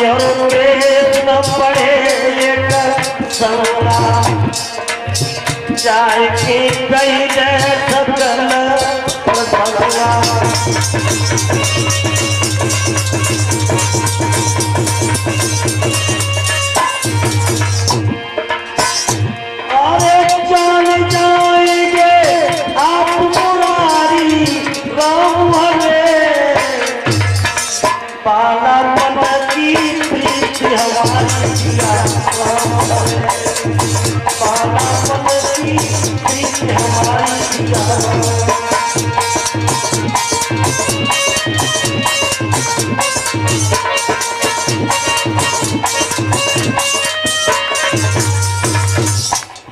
और न पड़े एक संगा जाए की गई सकल संगा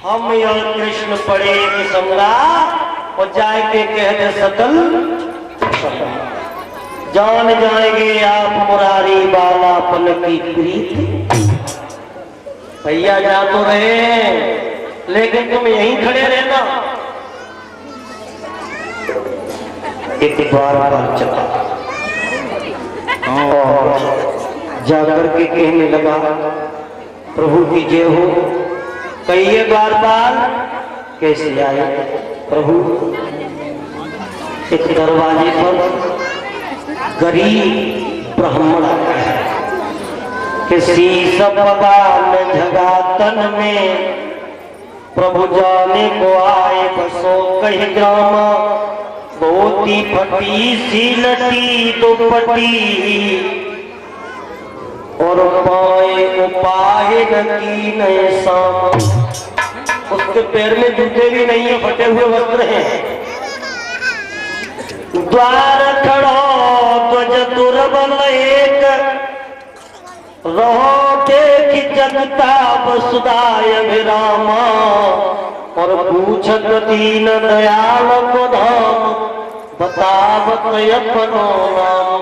हम और कृष्ण पड़े संगा और जाए के कहते सकल जान जाएंगे आप मुरारी बालापन की प्रीत। भैया जा तो रहे लेकिन तुम यहीं खड़े रहना। एक बार चला और जाकर के कहने लगा प्रभु की जय हो। कहिए बार बार कैसे आए प्रभु। एक दरवाजे पर गरीब ब्राह्मण किसी सबगान झगातन में प्रभु जाने को आए बसो कहीं ग्राम धोती फटी सी लटी दुपट्टी और पाए उपाय नकी नए शाम। उसके पैर में जूते भी नहीं है, फटे हुए वस्त्र हैं। द्वार खड़ो ध्वज दुर्बल एक रहो देखी जगता वसुदाय विरामा और पूछत दीन दयाल को धाम बतावत अपनो नाम।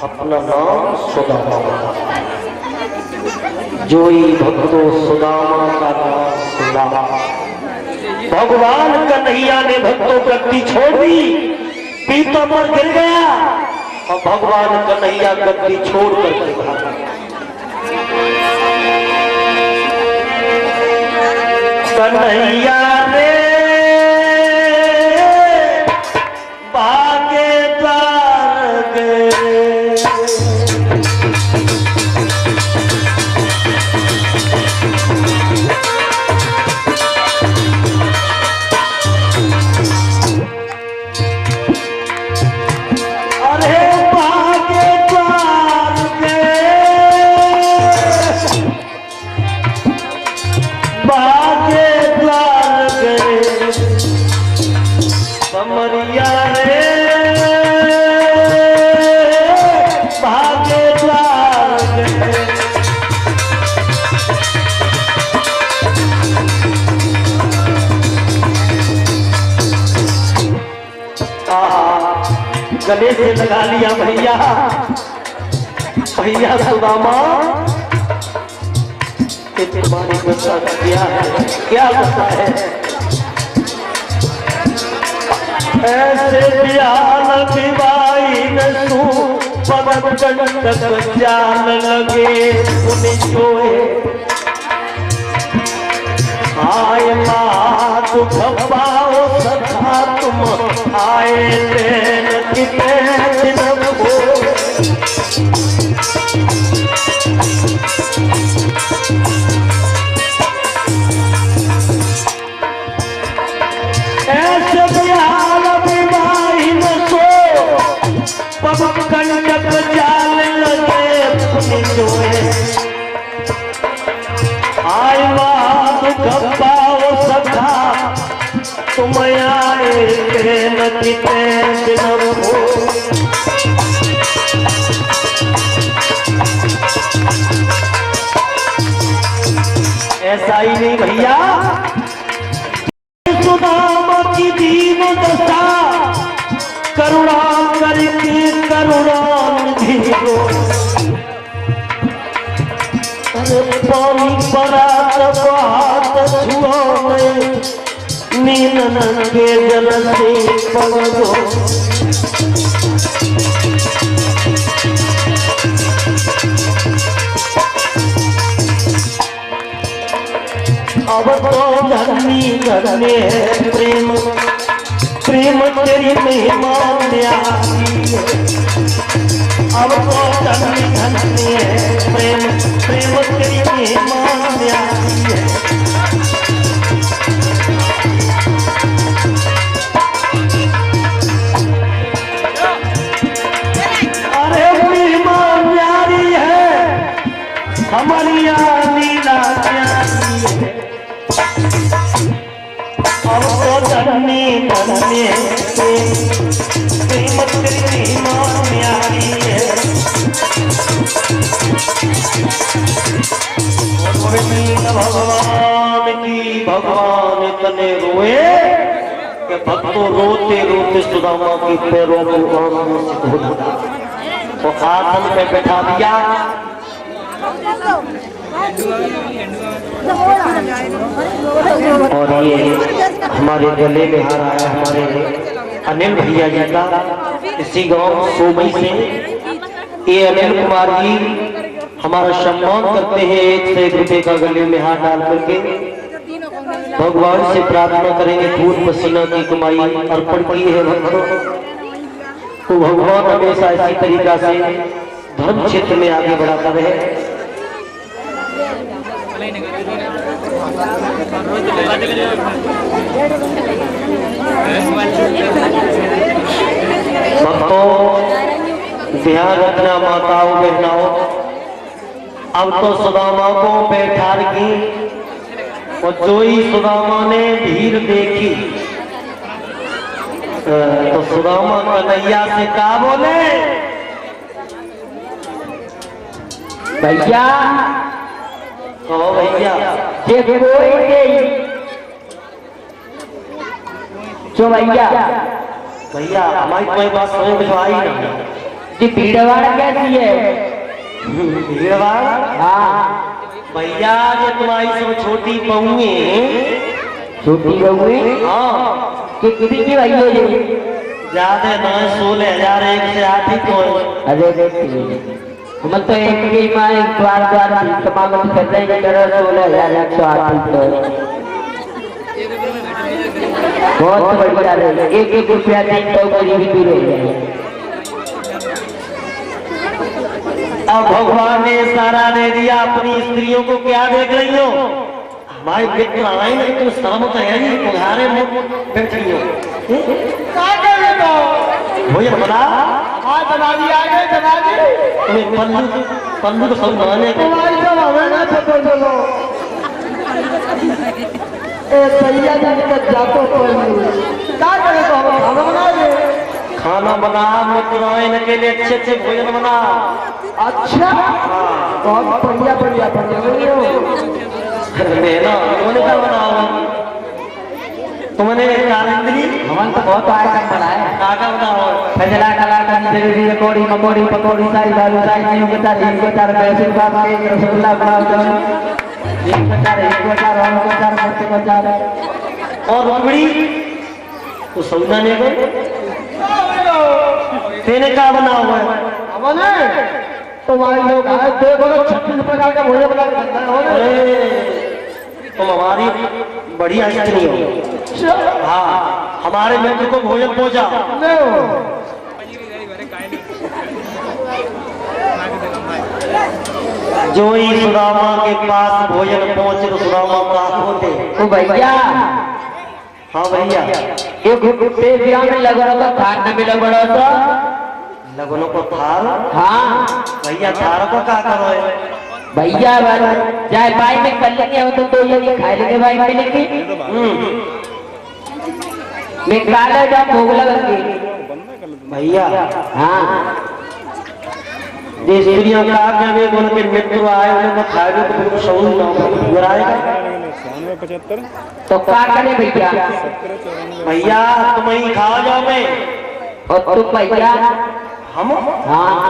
अपना नाम सुदामा जोई भक्तों सुदामा का नाम सुदामा। भगवान कन्हैया ने भक्तों गद्दी छोड़ दी, पीतों पर गिर गया और भगवान कन्हैया गद्दी छोड़ करके भागा। कन्हैया रे भागे द्वार गए गले से लगा लिया भैया। भैया सुदामा तुम्हारी बच्चा क्या है, क्या बता है। ऐसे बियाल विवाही नसू पवन कंटक जान लगे उन्हें सोए आए माँ दुख पाओ सदा तुम आए दिन कितने दिन हो। ऐसे बिहार बीमारी न सो पवन कंटक जान लगे उन्हें सोए आए माँ दुख पाओ सदा तुम आए दिन कितने दिन हो। ऐसा ही नहीं भैया, सुदामा की दीन दशा करुणा करके करुणा निधि हो। पानी पड़ा हाथ छुओ नींद के जल से पगो। धन्य है प्रेम प्रेम तेरी महिमा न्यारी है। अब तो धन्य धन्य है प्रेम प्रेम तेरी महिमा न्यारी है। अरे महिमा न्यारी है हमारी लीला न्यारी है। अब तो धन्य धन्य प्रेम तेरी महिमा न्यारी है। भगवान की भगवान इतने रोए कि भक्तों रोते रोते सुदामा के पैरों को आंसू से धो दिया तो आसन पे बैठा दिया। और ये हमारे गले में हार आया हमारे अनिल भैया जी का इसी गांव सोमई से। ये अनिल कुमार जी हमारा सम्मान करते हैं 1 से 1 रुपए का गले में हाथ डाल करके। भगवान से प्रार्थना करेंगे खून पसीना की कमाई अर्पण की है भक्तों तो भगवान हमेशा इसी तरीका से धर्म क्षेत्र में आगे बढ़ाता रहे। भक्तों ध्यान रखना माताओं बहनाओं। अब तो सुदामा को बैठा की और जो ही सुदामा ने भीड़ देखी तो सुदामा कन्हैया से कहा बोले भैया कहो भैया ये जो भैया भैया हमारी कोई बात समझ में आई ना जी भीड़वाड़ कैसी है। भीड़वाड़ हाँ भैया ये तुम्हारी सब छोटी बहुएं छोटी बहुएं हाँ कितनी की भैया ये ज्यादा ना 16,000 1 से 8 ही तो अरे हम तो एक की माँ द्वार द्वार तमाम कर रहे हैं 16,108 तो बहुत बढ़िया है। 1-1 रुपया 3 तो गरीबी दूर हो जाए। अब भगवान ने सारा दे दिया अपनी स्त्रियों को क्या देख रही हो हमारे मित्र आए नहीं तुम शाम तो है नहीं तुम्हारे मुंह बैठी हो भोजन बना हाँ बना दिया तुम्हें पल्लू तो सब बनाने को खाना बना मित्र के लिए अच्छे अच्छे भोजन बना। अच्छा बहुत बढ़िया बढ़िया ना तुमने क्या बनाओ तुमने कालिंदी हमन तो बहुत आइटम बनाए काका बनाओ फजला कला का जरूरी पकौड़ी मकोड़ी पकौड़ी सारी दारू सारी नींव के चार नींव के चार पैसे बाप के रसगुल्ला गुलाब जामुन नींव के चार एक को चार और को चार मस्ती को चार और रबड़ी तो सौदा ने को तेने का बनाओ है हमने तुम्हारे लोग आए देखो तो 36 प्रकार का भोजन बना के रखा है। तुम हमारी बढ़िया स्त्री हो हाँ हमारे मित्र को भोजन पहुंचा जो ही सुदामा के पास भोजन पहुंचे तो सुदामा का होते तो भैया हाँ भैया एक में लग रहा था थार में भी लग रहा था लगनों को थार हाँ भैया थार को क्या करो भैया चाहे भाई में कर लेंगे हो तो ये खा लेंगे भाई मिलेंगे मैं काले जब भोग लगेंगे भैया हाँ जिस स्त्रियों का आगे में उनके मित्र आए उन्हें खाएगा तो बिल्कुल शौल ना तो क्या करें भैया भैया तुम ही खा जाओ मैं और तुम भैया हम हाँ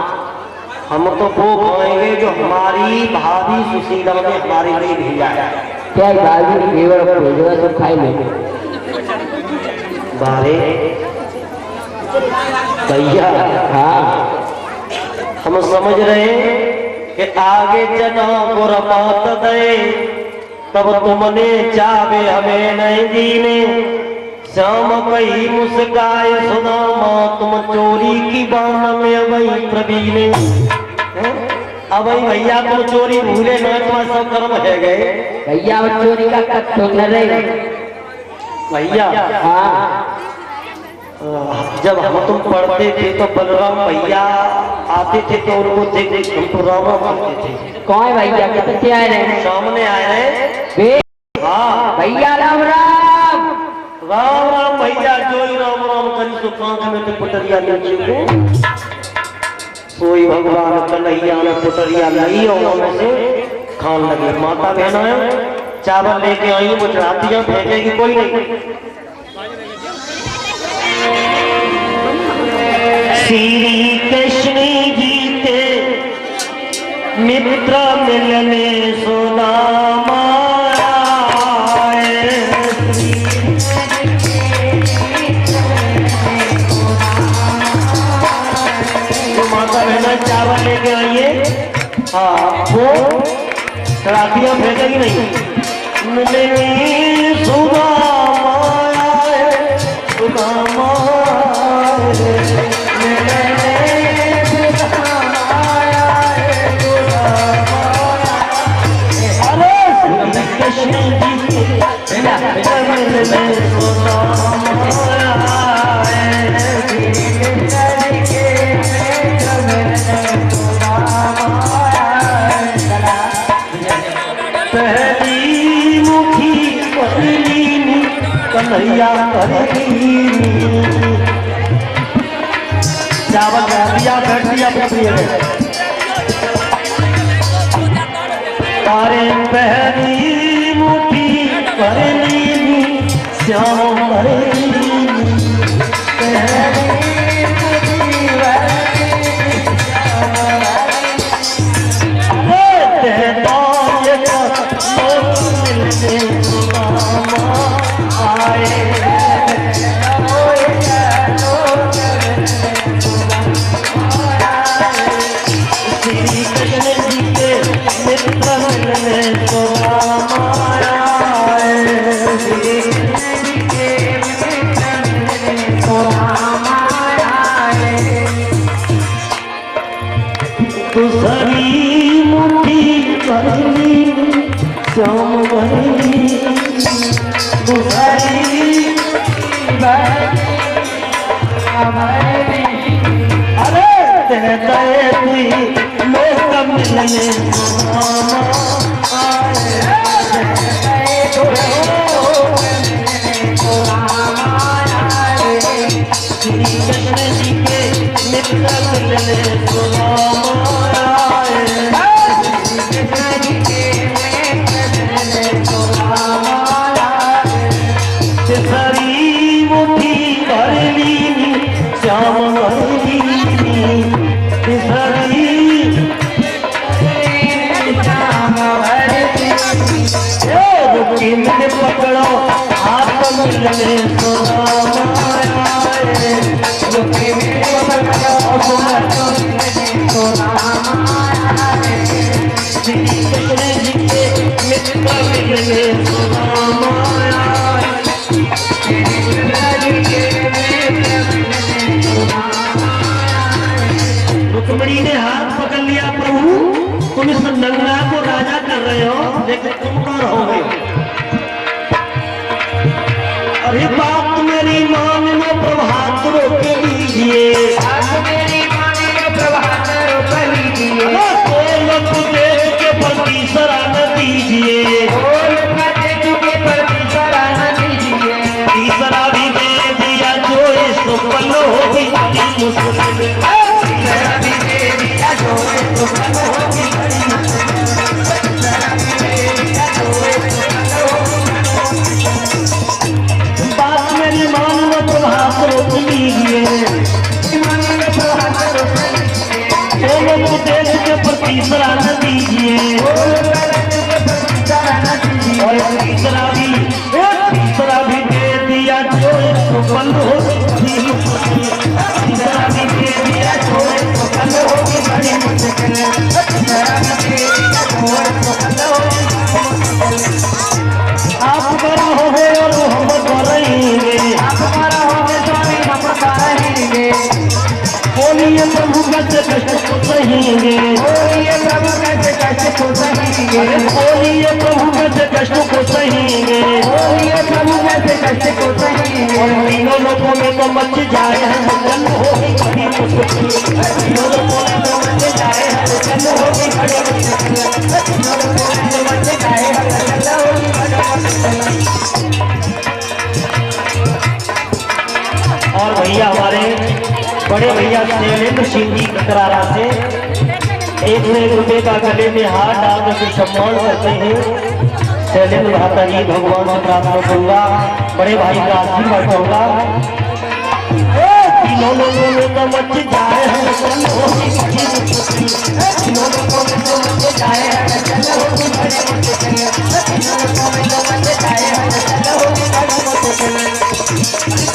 हम तो वो खाएंगे जो हमारी भाभी सुशीला ने हमारे लिए भेजा है। क्या भाभी केवल भेजा सब खाए लेंगे बारे भैया हाँ हम समझ रहे हैं कि आगे जना को रमात दे तब तुमने चावे हमें नहीं जीने। श्याम कही मुस्काए सुदामा तुम चोरी की बान में वही प्रवीणे। अब भैया तुम चोरी भूले न तुम्हारा सब कर्म है गए भैया चोरी का कट्ठो न रहे भैया। हाँ जब हम तुम पढ़ते थे तो बलराम भैया आते थे तो उनको देख देख हम तो रामा करते थे। कौन भैया कितने आए रहे? सामने आए हैं। हाँ भैया राम राम राम राम भैया जो ही राम राम करी तो कांख में तो पटरिया नीचे को सोई भगवान कन्हैया ने पटरिया लाई और उनमें से खान लगे। माता बहना है चावल लेके आई गुजरातियां फेंकेगी कोई नहीं। श्री कृष्ण जी के मित्र मिलने सुदामा चावल लेके आइए। हाँ वो शराबियाँ भेजेगी नहीं। मिलेगी सुदामा सुदामा कृष्ण पहली मुखी पहली कन्हैया चावल दिया बैठ दिया तारे पहली मुखी पहली श्याम दूसरी मुट्ठी भरली श्याम भरली दूसरी अरे तेरे तुई लोग मिलने कृष्ण जी के मित्र मिलने सारी मुट्ठी भरली श्याम भरली सारी मैंने पकड़ो हाथ मिलने रुक्मिणी ने हाथ पकड़ लिया। प्रभु तुम इस नंगा को राजा कर रहे हो लेकिन तुम कौन रहोगे? अरे बात मेरी मान लो प्रभात रोक लीजिए देश के प्रति सराहना दीजिए तीसरा भी दे दिया जो इसको पल्लो होगी बात मेरी मान लो प्रभात रोक लीजिए दोनों देश के प्रति सराहना दीजिए और तीसरा भी दे दिया जो इसको पल्लो होगी तीसरा भी दे दिया जो इसको पल्लो होगी ये प्रभु कैसे कष्ट को सहेंगे, बोलिए प्रभु कैसे कष्ट को सहेंगे, बोलिए प्रभु कैसे कष्ट को सहेंगे, बोलिए प्रभु कैसे कष्ट को सहेंगे। और तीनों लोगों में तो मच जाए हलचल होगी बड़ी मुश्किल, तीनों लोगों में तो मच जाए हलचल होगी बड़ी मुश्किल, तीनों लोगों में तो मच जाए हलचल होगी बड़ी मुश्किल। और भैया हमारे बड़े भैया शैलेंद्र सिंह जी ककरारा से 1 रुपए का गले में हार डाल कर सम्मान करते हैं। शैलेंद्र भ्राता जी भगवान से प्रार्थना करूंगा, बड़े भाई का आशीर्वाद होगा। तीनों लोगों में तो मच जाए हलचल होगी बड़ी मुश्किल, तीनों लोगों में तो मच जाए हलचल होगी बड़ी मुश्किल, तीनों लोगों में तो मच जाए हलचल होगी बड़ी मुश्किल।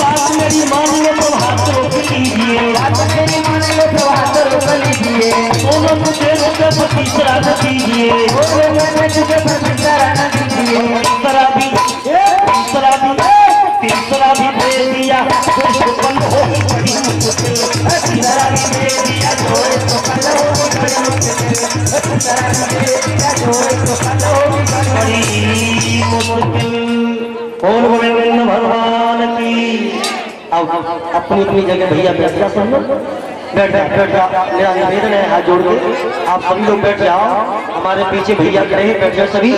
बात मेरी मान लो तो हाथ रोक लीजिए, बात मेरी मान लो तो हाथ रोक लीजिए, दोनों तुझे रोके पर तीसरा न दीजिए, बोले मैंने तुझे प्रतिक्रिया न दीजिए, तीसरा भी दे दिया तो सुपन होगी बड़ी मुश्किल, तीसरा भी दे दिया तो कल होगी बड़ी मुश्किल, तीसरा भी दे दिया तो कल होगी बड़ी मुश्किल। और गोविंद भगवान की। अब अपनी अपनी जगह भैया बैठ जा, सब लोग बैठ जा। मेरा निवेदन है हाथ जोड़ के आप सभी लोग बैठ जाओ, हमारे पीछे भैया खड़े हैं, बैठ जाओ सभी।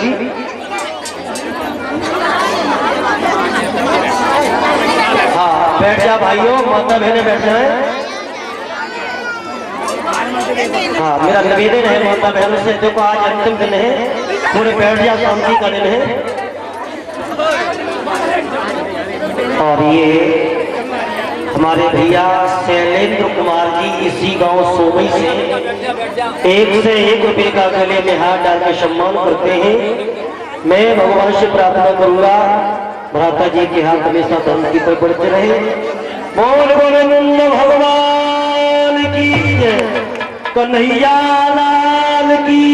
हाँ बैठ जा भाइयों, माता बहने बैठ जाए। हाँ मेरा निवेदन है माता बहनों से, देखो आज अंतिम दिन है, पूरे बैठ जा, शांति का दिन है। और ये हमारे भैया शैलेंद्र कुमार जी इसी गांव सोमई से 1 रुपए का गले में हाथ डाल के सम्मान करते हैं। मैं भगवान से प्रार्थना करूंगा भ्राता जी के हाथ हमेशा धन की पर बढ़ते रहे। बोल गोविंद भगवान की जय, कन्हैया लाल की।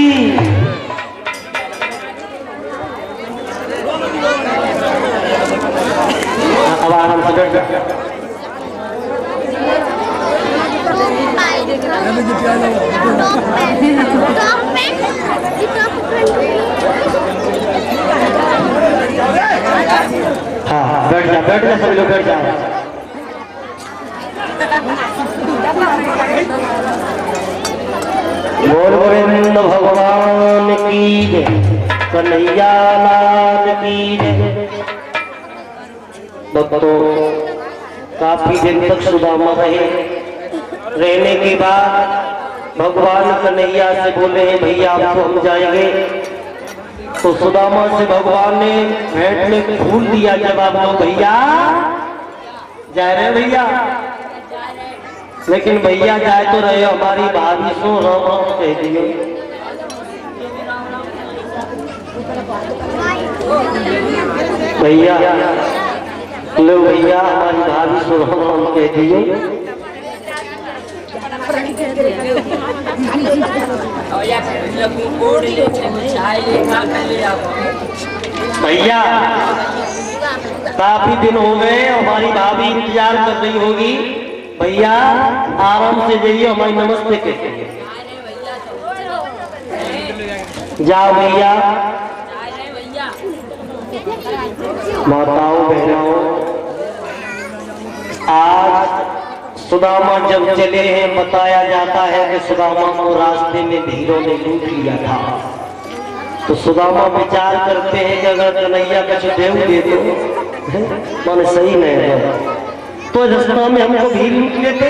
अब आराम से बैठ जाओ। हाँ बैठ जा सभी लोग बैठ जाओ। बोल गोविंद भगवान की जय, कन्हैया लाल की जय। दोस्तों काफी दिन तक सुदामा रहने के बाद भगवान कन्हैया से बोले हैं भैया आपको हम जाएंगे, तो सुदामा से भगवान ने भेंट में फूल दिया। जब आप लोग भैया जा रहे भैया, लेकिन भैया जाए तो रहे, हमारी भाभी सो राम राम कह दिए। भैया लो भैया, हमारी भाभी सो राम राम कह दिए। भैया काफी दिन हो गए, हमारी भाभी इंतजार कर रही होगी। भैया आराम से जाइए, हमारी नमस्ते कहते हैं। जाओ भैया। माताओं बहनों, आज सुदामा जब चले हैं, बताया जाता है कि सुदामा को रास्ते में भीड़ों ने लूट लिया था। तो सुदामा विचार करते हैं कि अगर कन्हैया कुछ देव दे दो, माने सही नहीं है, तो रास्ता में हमको भीड़ लूट लेते।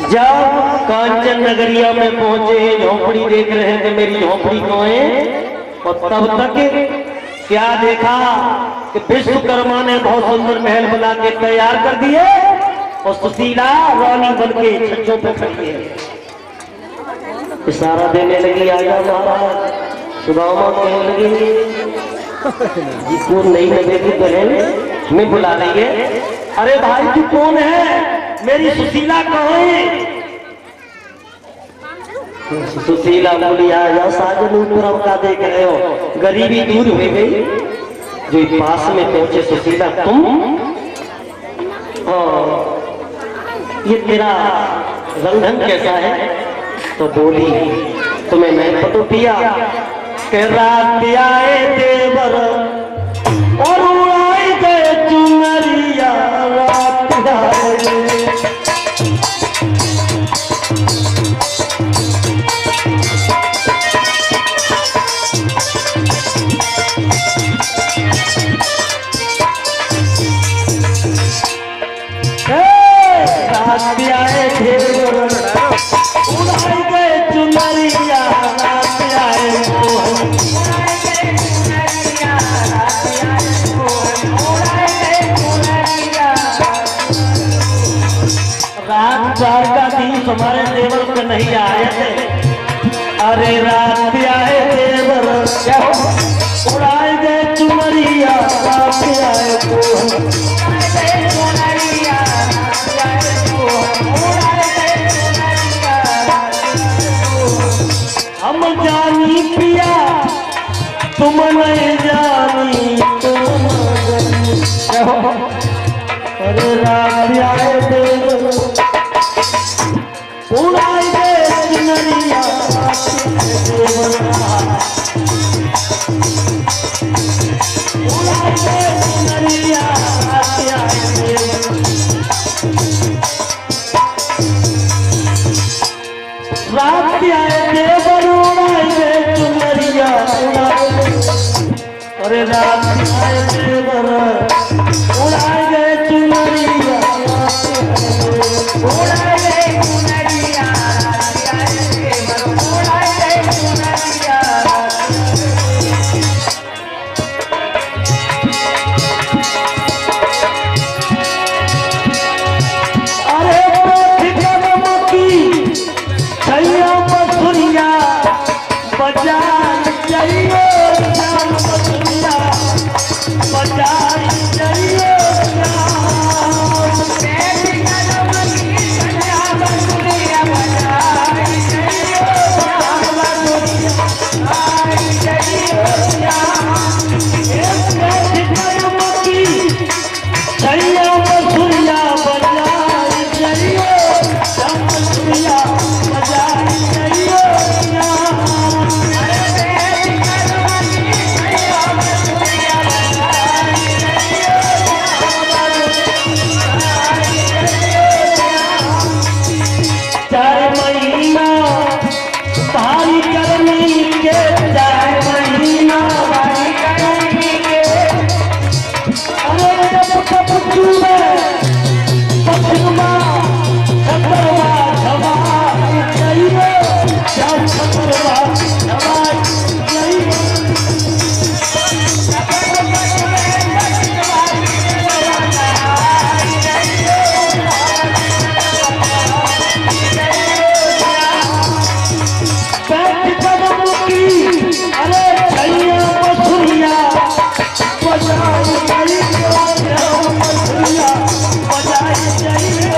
जब कांचन नगरिया में पहुंचे, झोपड़ी देख रहे हैं कि मेरी झोपड़ी कहाँ है, और तब तक क्या देखा कि विश्वकर्मा ने बहुत सुंदर महल बना के तैयार कर दिए, और सुशीला रानी बन के छज्जों पे खड़ी है। इशारा देने लगी, आया महाराज। सुदामा कहने लगी जी कौन नहीं लगेगी, बहन हमें बुला रही है। अरे भाई तू कौन है, मेरी सुशीला कहाँ है? सुशीला बोली आया साजन का देख रहे हो, गरीबी दूर हो गई। जो पास में पहुंचे, सुशीला तुम? ये तेरा रंधन कैसा है? तो बोली तुम्हें मैं तो पिया के रात आए देवर और उड़ाए गए चुनरिया रात आए। रात आए देवर उड़ाए गए चुनरिया रात आए। रात बार का दिन तुम्हारे देवर पे नहीं आए थे। अरे रात आए देवर क्या उड़ाए गए चुनरिया रात आए। हम जानी पिया तुम नहीं जानी तुम। अरे रात आए देवर उड़ाए गए चुनरिया उड़ाए गए चुनरिया रात आए देवर उड़ाए गए चुनरिया उड़ाए। अरे रात आए देवर उड़ाए गए चुनरिया उड़ाए गए चुनरिया उड़ाए गए चुनरिया। अरे छैया बसुरिया बजाई चाहिए श्याम बसुरिया बजाई चाहिए छैया बसुरिया बजाई चाहिए श्याम बसुरिया बजाई चाहिए। चार महीना भारी गर्मी के 4 महीना भारी गर्मी के। अरे जब चूमे पछुआ छतरवा छवाई चाहिए जब छतरवा छवाई चाहिए। अरे छैया बसुरिया बजाई चाहिए बसुरिया बजाई चाहिए।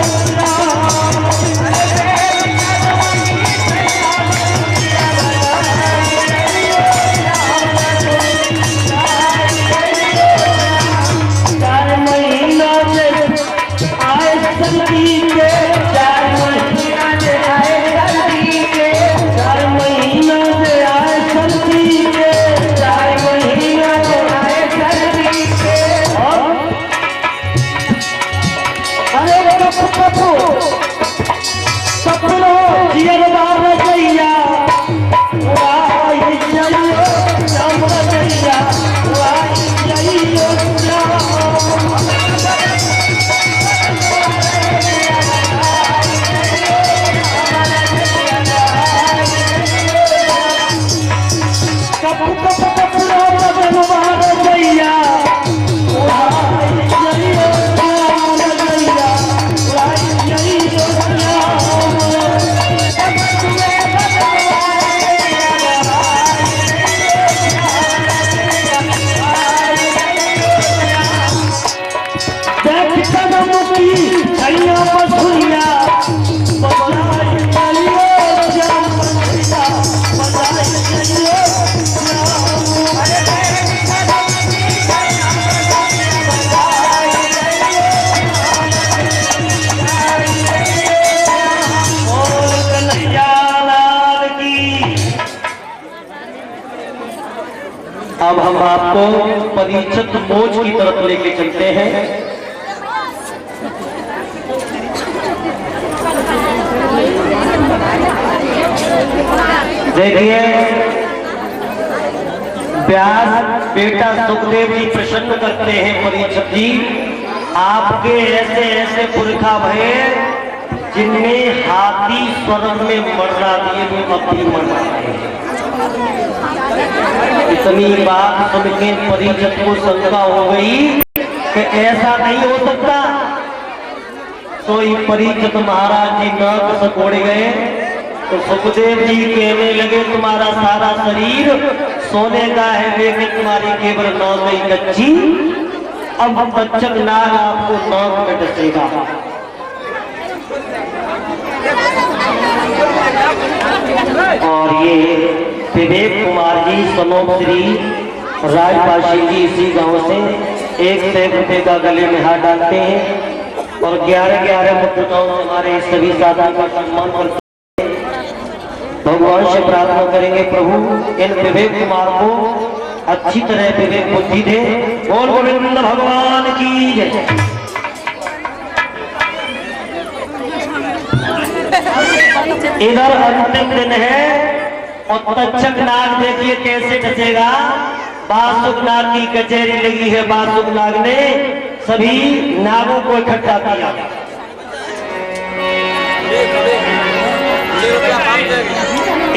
आपको परीक्षित मोच की तरफ लेके चलते हैं। देखिए व्यास बेटा सुखदेव जी प्रसन्न करते हैं परीक्षित जी, आपके ऐसे ऐसे पुरखा भये जिनमें हाथी स्वर्ग में मरना दिए वो अपनी मरना है। इतनी बात सुन के परीक्षित को शंका हो गई कि ऐसा नहीं हो सकता। तो ये परीक्षित महाराज जी नाक सकोड़े गए तो सुखदेव जी कहने लगे तुम्हारा सारा शरीर सोने का है लेकिन तुम्हारी केवल नाक ही कच्ची, अब तक्षक नाग आपको नाक में डसेगा। और ये विवेक कुमार जी सनोश्री राजपाशी जी इसी गांव से 100 रुपये का गले में हाथ डालते हैं और 11-11 मुद्रिकाओं से हमारे सभी साधु का सम्मान करते हैं। भगवान से प्रार्थना करेंगे प्रभु इन विवेक कुमार को अच्छी तरह विवेक बुद्धि दे। बोल गोविंद भगवान की जय। इधर अंतिम दिन है और तक्षक नाग देखिए कैसे डसेगा। बासुक नाग की कचहरी लगी है। बासुक नाग ने सभी नागों को इकट्ठा किया।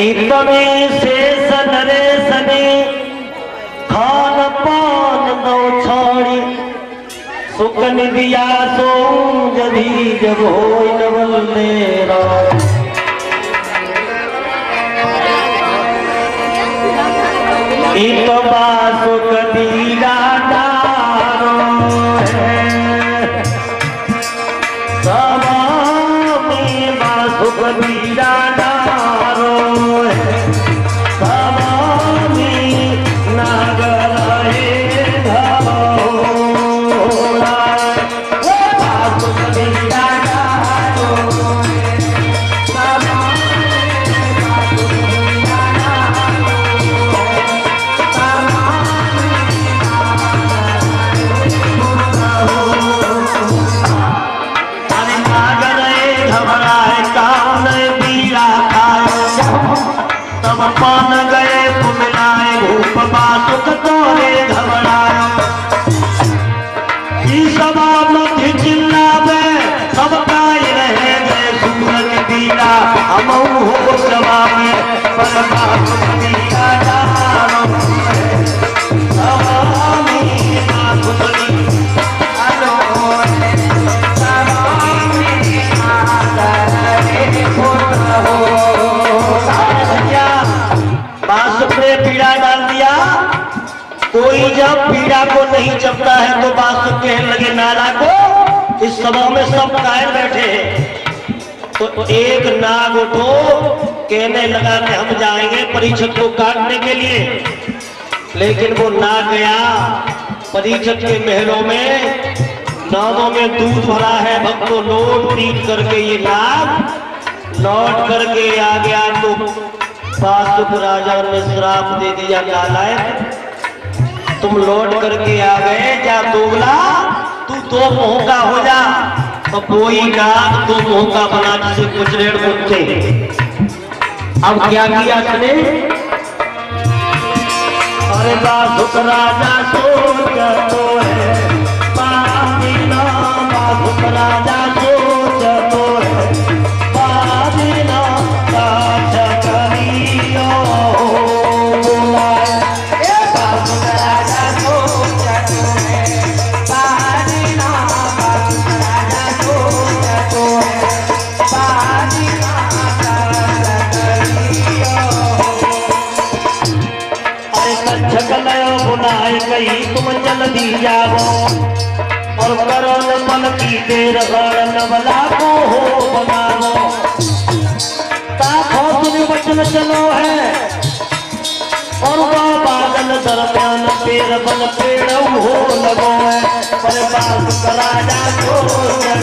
इतने शेष नरेश ने खान पान दो छोड़ी सुकन दिया सो जभी जब हो नवल तेरा। एक बासुक दीदा डारो है सभा में बासुक दीदा डारो है सभा में नागर है घोड़ा बासुक दीदा डारो है सभा में बासुक दीदा पान गए मिलाए भूप बासुक तोरे घबराए। सभा मध्य चिल्लावे सब काय रहे गए सूरज दीरा हम हो सभा में पर बासुक दीरा डारो है सभा में बासुक दीरा सभा में बासुक ने पीड़ा डाल दिया। कोई जब पीड़ा को नहीं जपता है तो बासुक कहने लगे नारा को इस सभा में सब कायर बैठे हैं। तो एक नाग उठो कहने लगा कि हम जाएंगे परीक्षित को काटने के लिए, लेकिन वो ना गया। परीक्षित के महलों में नादों में दूध भरा है, भक्तों लौट पीट करके ये नाग लौट करके आ गया तो बासुक राजा ने श्राप दे दिया नालायक तुम लौट करके आ गए जा दोगला तू दो मुंह का हो जा। तो कोई नाग दो मुंह का बना जिसे कुछ रेड़ मुझे। अब क्या किया उसने? अरे बासुक राजा सोच तो है बाबीना बासुक राजा सोच तो है बाबीना कहीं तुम जल्दी जाओ और करो मन की देर नवला को हो बनाओ ताको तुम वचन चलो है और बादल दरमियान पेड़ बन पेड़ हो लगो है पर बासुक राजा को है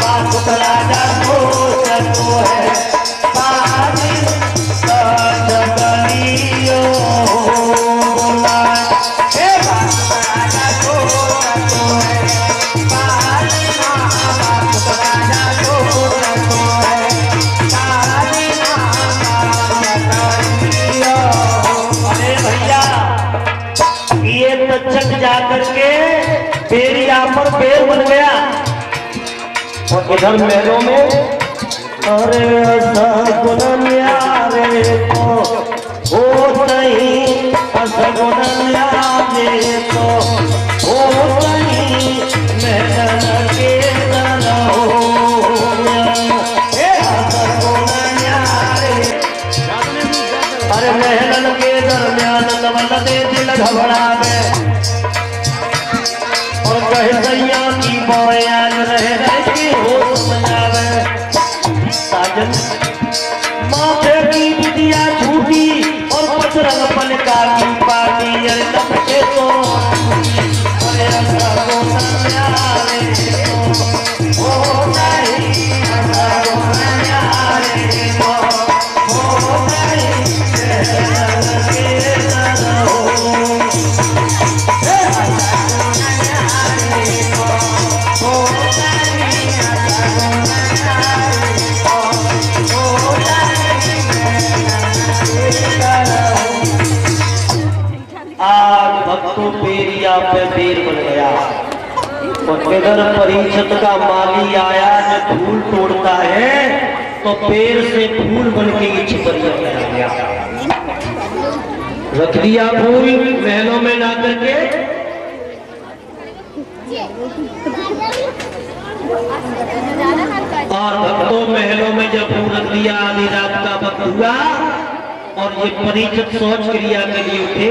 बासुक राजा को है यहाँ पर पेड़ बन गया और इधर महलों में अरे सगुन न्यारे को हो नहीं, सगुन न्यारे को हो नहीं, महल के दरहो सगुन न्यारे। अरे महल के दरमियान नवल दे दिल घबरावे और कहे सैया की बोयान रह के हो समझावे। साजन माथे की बिटिया झूठी और पचरंग पलका की पाटी अरे लपटे तो अरे सगुन न्यारे को हो नहीं, सगुन न्यारे को हो नहीं, महल के दरहो आज भक्तों पेरिया पे पेड़ बन गया और इधर परीक्षित का माली आया जो फूल तोड़ता है तो पेड़ से फूल बन के छिपरिया आ गया, रख दिया फूल महलों में ला करके। और भक्तों महलों में जब फूल रख दिया, आधी रात का वक्त हुआ और ये परीक्षित सोच क्रिया के लिए उठे।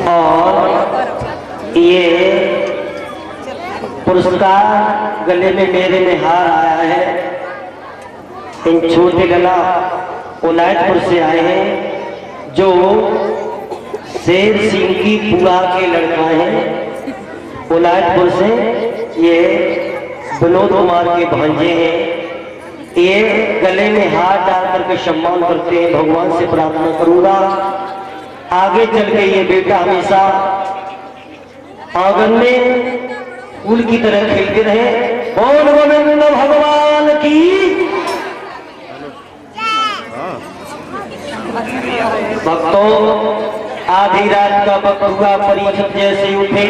और ये पुरस्कार गले में मेरे में हार आया है। इन छोटे गला उलायतपुर से आए हैं जो शेर सिंह की बुआ के लड़का है। उलायतपुर से ये विनोद कुमार के भांजे हैं। ये गले में हाथ डाल करके सम्मान करते हैं। भगवान से प्रार्थना करूंगा आगे चल के ये बेटा हमेशा आंगन में फूल की तरह खेलते रहे। बोल गोविंद भगवान की। भक्तों आधी रात का वक्त हुआ, परीक्षित जैसे ही उठे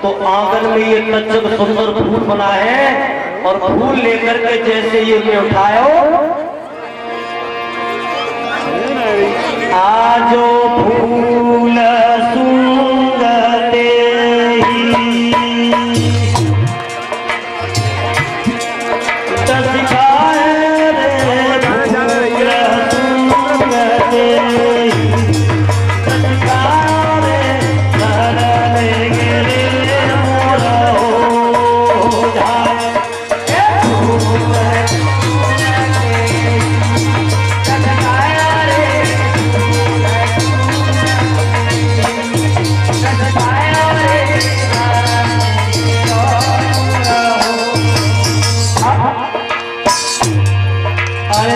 तो आंगन में ये टचक सुंदर फूल बना है और फूल लेकर के जैसे ये उठायो, आजो फूल सुंगते ही टचकाए रे फूल सुंगते ही टचकाए रे धरने गिरे मोरा हो जाए।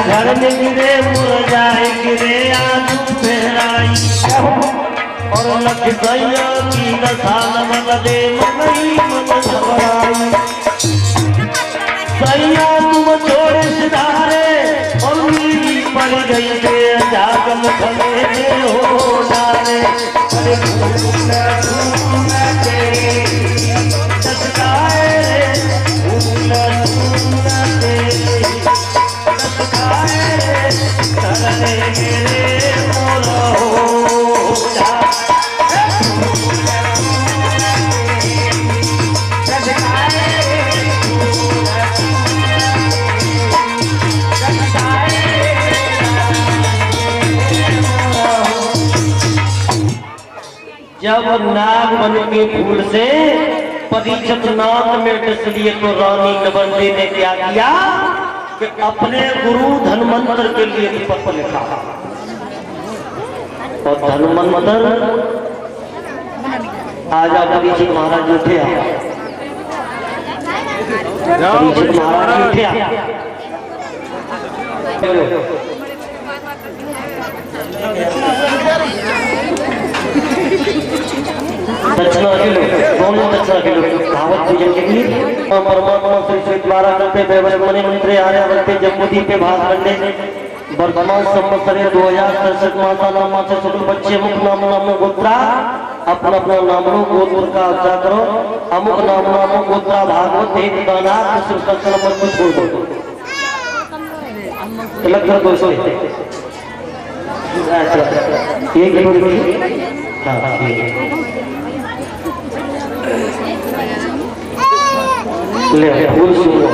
घर में गिरे मुरझाए गिरे आंसू बहराई और लख दैया की दशान मन दे मई मन घबराई। सैया तुम छोड़े सिधारे और नीली पड़ गई के जागम खले हो डाले। अरे फूल ढूंढते टचकाए रे फूल ढूंढते धरने गिरे मोरा हो जाए। जब नाग बन के फूल से परीक्षित नाक में डस लिए तो रानी नवंदी ने क्या किया कि अपने गुरु धनवंतर के लिए पत्र लिखा और धनवंतर आजा परीक्षित महाराज उठे, परीक्षित महाराज उठे। दक्षिणा के लोग दोनों दक्षिणा के लोग कहावत पूजन के लिए परमात्मा श्री श्री द्वारा करते मणि मंत्री आर्या बनते जम्मूदी पे भाग मंडे वर्तमान संवत्सरे 2063 मासा नाम से शुक्ल बच्चे मुख नाम गोत्रा अपना अपना नामों गोत्र का अर्चा करो अमुक नामों गोत्रा भागवत एक दाना कृष्ण मत कुछ बोल दो लगभग 200 एक ले फूल सुनो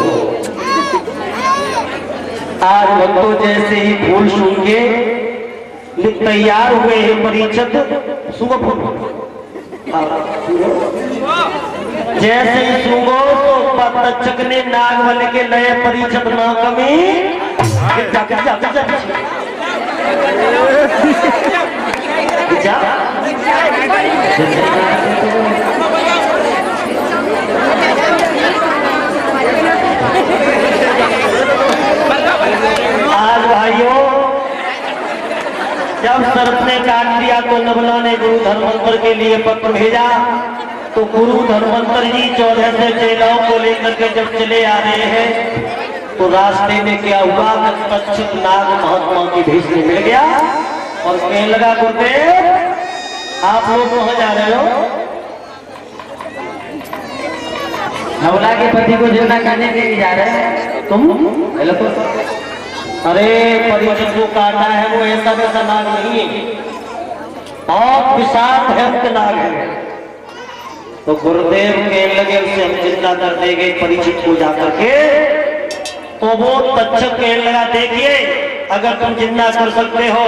आज भक्तों जैसे ही फूल सूंघ के तैयार हुए हैं परीक्षित सुनो फूल जैसे ही सूंघो तो तक्षक ने नागवल के लय परीक्षित ना कमी आज भाइयों जब शरत ने काट दिया तो नवला ने गुरु धर्मंतर के लिए पत्र भेजा तो गुरु धर्मंतर जी 14 से चेलाओं को लेकर के जब चले आ रहे हैं तो रास्ते में क्या हुआ तक्षक नाग महात्मा की भेष में मिल गया और कहने लगा गुरुदेव आप लोग कहाँ जा रहे हो? नवला के पति को जिंदा करने के लिए जा रहे हैं तुम? अरे परीक्षित को काटा है वो ऐसा वैसा नाग नहीं है बहुत विशाल भयंकर नाग है। तो गुरुदेव कहने लगे उसे हम जिंदा कर देंगे परीक्षित को जाकर के। तो वो तक्षक कहने लगा देखिए अगर तुम जिंदा कर सकते हो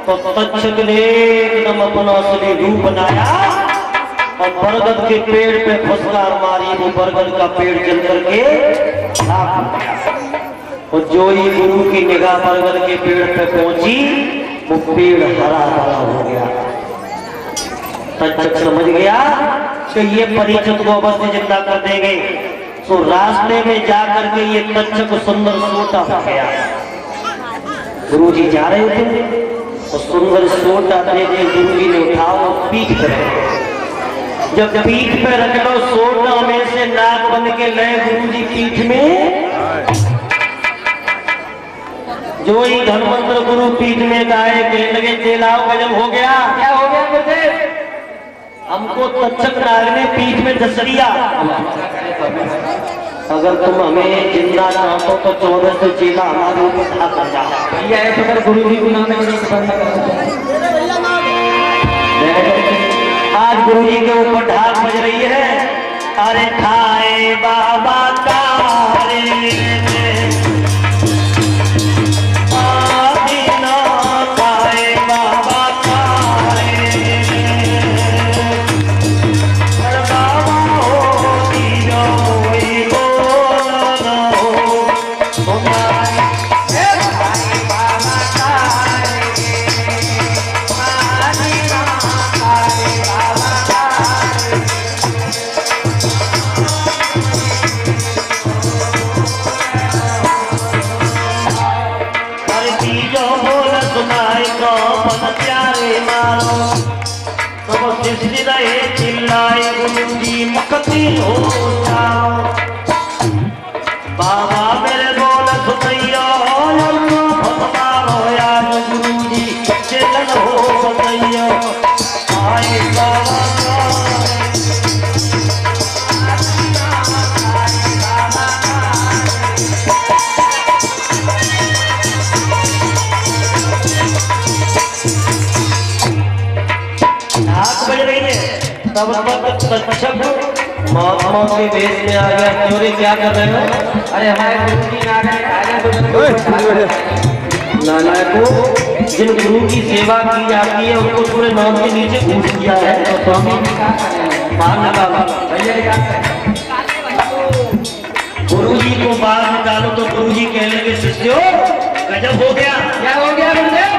तो तक्षक ने एकदम अपना असली रूप बनाया और बरगद के पेड़ पे फुसकार मारी वो बरगद का पेड़ जल करके और जो ही गुरु की निगाह बरगद के पेड़ पे पहुंची वो पेड़ हरा भरा हो गया। तक्षक समझ गया कि ये परीक्षित को अवश्य जिंदा कर देंगे। तो रास्ते में जाकर के ये तक्षक सुंदर सोटा हो गया। गुरु जी जा रहे थे तो सुंदर सोटा दे गुरु जी ने उठाओ पीठ पे रख। जब पीठ पे रख लो सोटा में से नाग बन के लय गुरु जी पीठ में जो ही धर्मंत्र गुरु पीठ में गाए कहने लगे चेलाओ गजब हो गया। क्या हो गया गुरुदेव? हमको तक्षक नाग ने पीठ में धस लिया। अगर तुम हमें जिंदा चाहते तो 14 से चेला हमारे ऊपर ढा कर जा। भैया है तो फिर गुरु जी को नाम नहीं बंद कर। आज गुरु जी के ऊपर ढाक बज रही है। अरे खाए बाबा का रे चिल्लाए गुरु जी मुक्ति हो जाओ बाबा मेरे बोल सुनैया गुरु जी चलन हो सतैया आए बाबा बज रही है तब तक तक्षक महात्मा के वेश में आ गया। चोरी क्या कर रहे हो? अरे हमारे गुरु जी नालायक को जिन गुरु की सेवा की जाती है उनको पूरे नाम के नीचे घूस किया है तो स्वामी बाहर निकालो। गुरु जी को बाहर निकालो तो गुरु जी कहने लगे शिष्यों गजब हो गया। क्या हो गया गुरुदेव?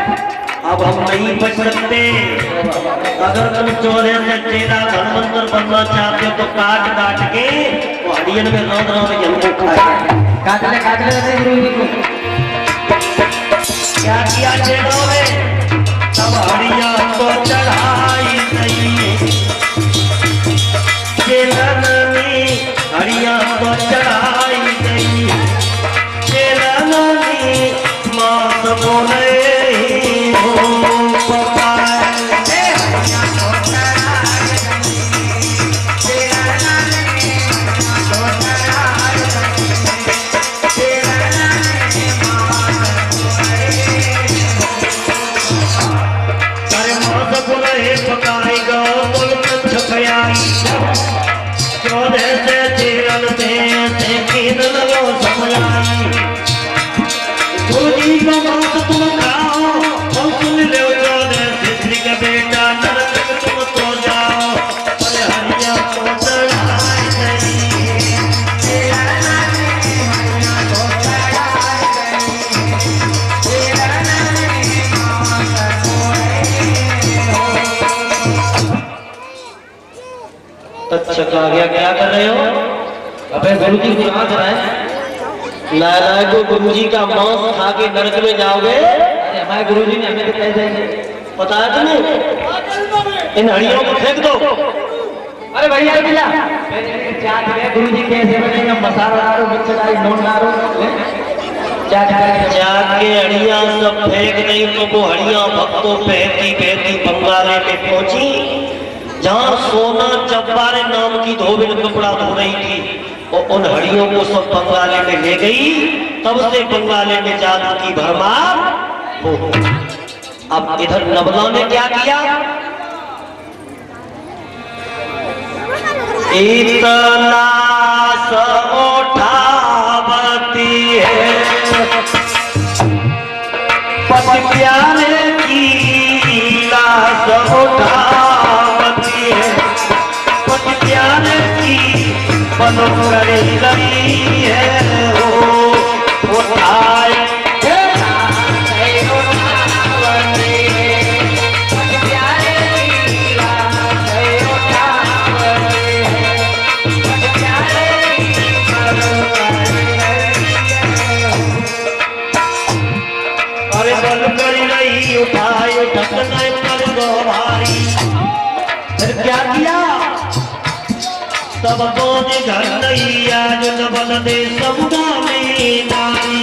अब हम नहीं बच सकते। अगर तुम 14 से चेला धर्मंतर बनना चाहते हो तो काट काट के वो हडियन में रौद रौद के हमको खाए। काट ले गुरु जी को। क्या किया चेलों ने? तब हडिया को चढ़ाई नहीं चक्का आ गया, क्या कर रहे हो? अबे गुरु जी कहाँ जा रहे हैं? नारायण को गुरु जी का मांस खा के नरक में जाओगे। अरे हमारे गुरु जी ने हमें तो कह दिया, पता है तुम्हें? इन हड़ियों को फेंक दो। अरे भैया भैया चाट गए गुरु जी कैसे बनेगा? मसाला डालो, मिर्च डालो, नून डालो, चाट के हड़ियां सब फेंक नहीं तो वो हड़ियां भक्तों बहती बहती बंगाले में पहुंची, जहां सोना चब्बारे नाम की धोबिन कपड़ा धो रही थी। और उन हड़ियों को सब बंगाले में ले गई। तब से बंगाले में जादू की भरमार हो। अब इधर नबला ने क्या किया? इतना उठावती है पति प्यारे की लाश उठावती है, पति प्यारे की बनो करे गई है वो उठाए उठाए ढकने पर गोभारी। फिर क्या किया? सबको घर नहीं आज नबल दे समुदा में नारी।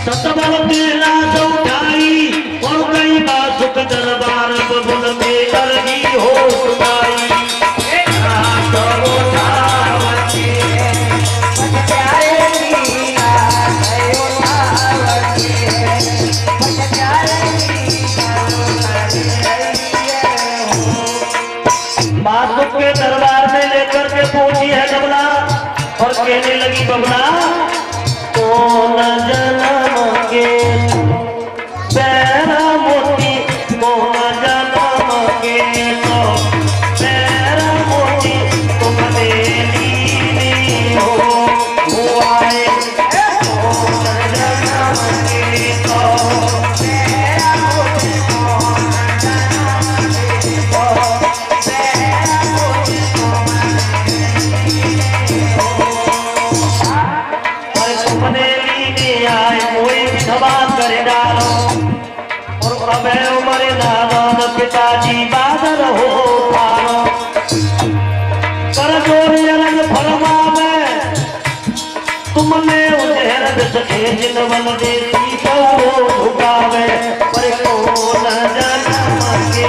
सतबल के लाश उठाई और कई बासुक दरबार बबुल में लगी हो सुनाई। बासुक के दरबार में लेकर के पहुंची है नबला और कहने लगी बबला, कौन जन्म के पैरा मोती, कौन जन्म के पैरा मोती तुम देनी हो आए। कौन जन्म के पैरा मोती, करे डालो और अब उम्र नादान पिताजी बादल हो पारो। कर जोरी रंग फरमावे तुमने उधर सके जिनवन देती तो झुकावे। पर कौन जन्म के